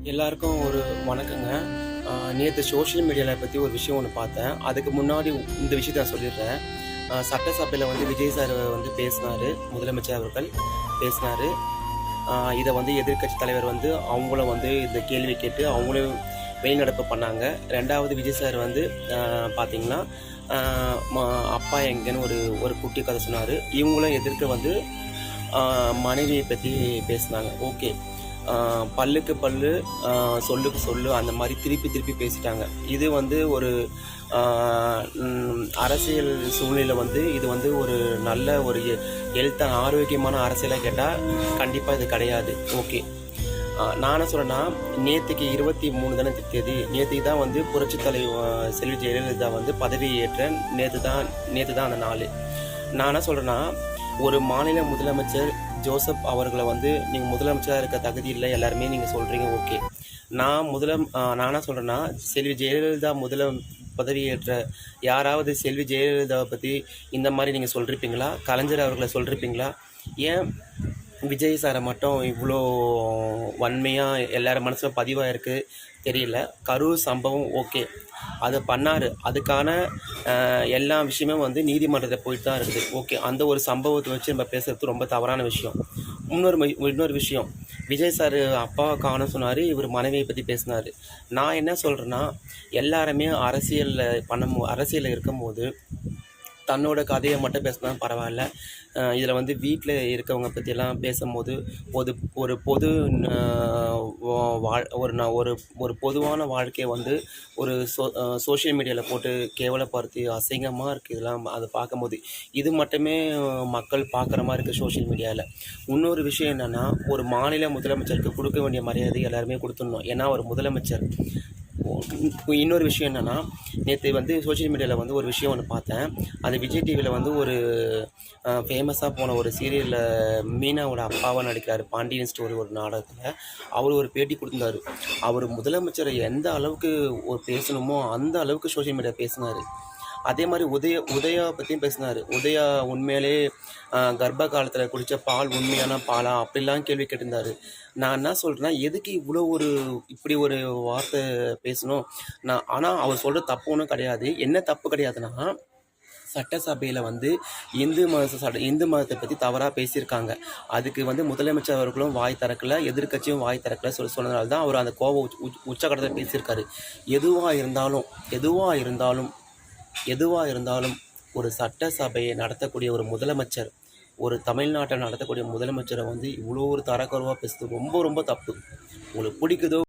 எல்லாருக்கும் ஒரு வணக்கங்க. நேற்று சோஷியல் மீடியாவில் பற்றி ஒரு விஷயம் ஒன்று பார்த்தேன். அதுக்கு முன்னாடி இந்த விஷயத்தை நான் சொல்லிடுறேன். சட்டசபையில் வந்து விஜய் சார் வந்து பேசினார், முதலமைச்சர் அவர்கள் பேசினார். இதை வந்து எதிர்க்கட்சி தலைவர் வந்து அவங்கள வந்து இந்த கேள்வி கேட்டு அவங்களும் வெளிநடப்பு பண்ணாங்க. ரெண்டாவது விஜய் சார் வந்து பார்த்திங்கன்னா அப்பா எங்கன்னு ஒரு ஒரு குட்டி கதை சொன்னார். இவங்களும் எதிர்க்க வந்து மனைவியை பற்றி பேசினாங்க. ஓகே, பல்லுக்கு பல்லு, சொல்லுக்கு சொல்லு, அந்த மாதிரி திருப்பி பேசிட்டாங்க. இது வந்து ஒரு அரசியல் சூழ்நிலை வந்து இது வந்து ஒரு நல்ல ஒரு ஹெல்த்தான ஆரோக்கியமான அரசியலாக கேட்டால் கண்டிப்பாக இது கிடையாது. ஓகே, நான் என்ன சொல்கிறேன்னா, நேற்றுக்கு 23 தானே தேதி, நேற்றுக்கு தான் வந்து புரட்சித் தலைவர் செல்வி ஜெயலலிதா வந்து பதவி ஏற்ற நேற்று தான் அந்த நாள். நான் என்ன சொல்கிறேன்னா, ஒரு மாநில முதலமைச்சர் ஜோசப் அவர்களை வந்து நீங்கள் முதலமைச்சராக இருக்க தகுதி இல்லை எல்லாருமே நீங்கள் சொல்கிறீங்க. ஓகே, நான் என்ன சொல்கிறேன்னா, செல்வி ஜெயலலிதா பதவியேற்ற யாராவது செல்வி ஜெயலலிதாவை பற்றி இந்த மாதிரி நீங்கள் சொல்லிருப்பீங்களா? கலைஞர் அவர்களை சொல்லிருப்பீங்களா? ஏன் விஜய் சாரை மட்டும் இவ்வளோ வன்மையாக எல்லாரும் மனசில் பதிவாக இருக்குது தெரியல. கரூர் சம்பவம் ஓகே, அதை பண்ணார், அதுக்கான எல்லா விஷயமே வந்து நீதிமன்றத்தில் போயிட்டு தான் இருக்குது. ஓகே, அந்த ஒரு சம்பவத்தை வச்சு நம்ம பேசுகிறது ரொம்ப தவறான விஷயம். இன்னொரு விஷயம், விஜய் சார் அப்பாவை காண சொன்னார், இவர் மனைவியை பற்றி பேசினார். நான் என்ன சொல்கிறேன்னா, எல்லாருமே அரசியலில் இருக்கும்போது தன்னோட கதையை மட்டும் பேசினா பரவாயில்ல. இதில் வந்து வீட்டில் இருக்கவங்க பற்றியெல்லாம் பேசும்போது ஒரு பொது ஒரு பொதுவான வாழ்க்கையை வந்து ஒரு சோஷியல் மீடியாவில் போட்டு கேவலப்படுத்தி அசிங்கமாக இருக்குது. இதெல்லாம் அதை பார்க்கும்போது இது மட்டுமே மக்கள் பார்க்குற மாதிரி இருக்குது சோஷியல் மீடியாவில். இன்னொரு விஷயம் என்னென்னா, ஒரு மாநில முதலமைச்சருக்கு கொடுக்க வேண்டிய மரியாதை எல்லாருமே கொடுத்துடணும். ஏன்னா ஒரு முதலமைச்சர். இன்னொரு விஷயம் என்னென்னா, நேற்று வந்து சோஷியல் மீடியாவில் வந்து ஒரு விஷயம் ஒன்று பார்த்தேன். அது விஜய் டிவியில் வந்து ஒரு ஃபேமஸாக போன ஒரு சீரியலில் மீனாவோட அப்பாவாக நடிக்கிறார், பாண்டியன் ஸ்டோரி ஒரு நாடகத்தில். அவர் ஒரு பேட்டி கொடுத்துருந்தார். அவர் முதலமைச்சரை எந்த அளவுக்கு பேசணுமோ அந்த அளவுக்கு சோஷியல் மீடியா பேசினார். அதே மாதிரி உதயா பற்றியும் பேசினார். உதயா உண்மையிலே கர்ப்ப காலத்தில் குடித்த பால் உண்மையான பாலா அப்படிலாம் கேள்வி கேட்டிருந்தார். நான் என்ன சொல்கிறேன்னா, எதுக்கு இப்படி ஒரு வார்த்தை பேசணும்? ஆனால் அவர் சொல்கிற தப்பு ஒன்றும் கிடையாது. என்ன தப்பு கிடையாதுன்னா, சட்டசபையில் வந்து இந்து மதத்தை பற்றி தவறாக பேசியிருக்காங்க. அதுக்கு வந்து முதலமைச்சர் அவர்களும் வாய் திறக்கலை, எதிர்க்கட்சியும் வாய் திறக்கலை சொன்னதுனால தான் அவர் அந்த கோபம் உச்சகட்டத்தில் பேசியிருக்காரு. எதுவாக இருந்தாலும் ஒரு சட்டசபையை நடத்தக்கூடிய ஒரு முதலமைச்சர், ஒரு தமிழ்நாட்டை நடத்தக்கூடிய முதலமைச்சரை வந்து இவ்வளோ ஒரு தரக்குறைவாக பேசுறது ரொம்ப ரொம்ப தப்பு. உங்களுக்கு பிடிக்குதோ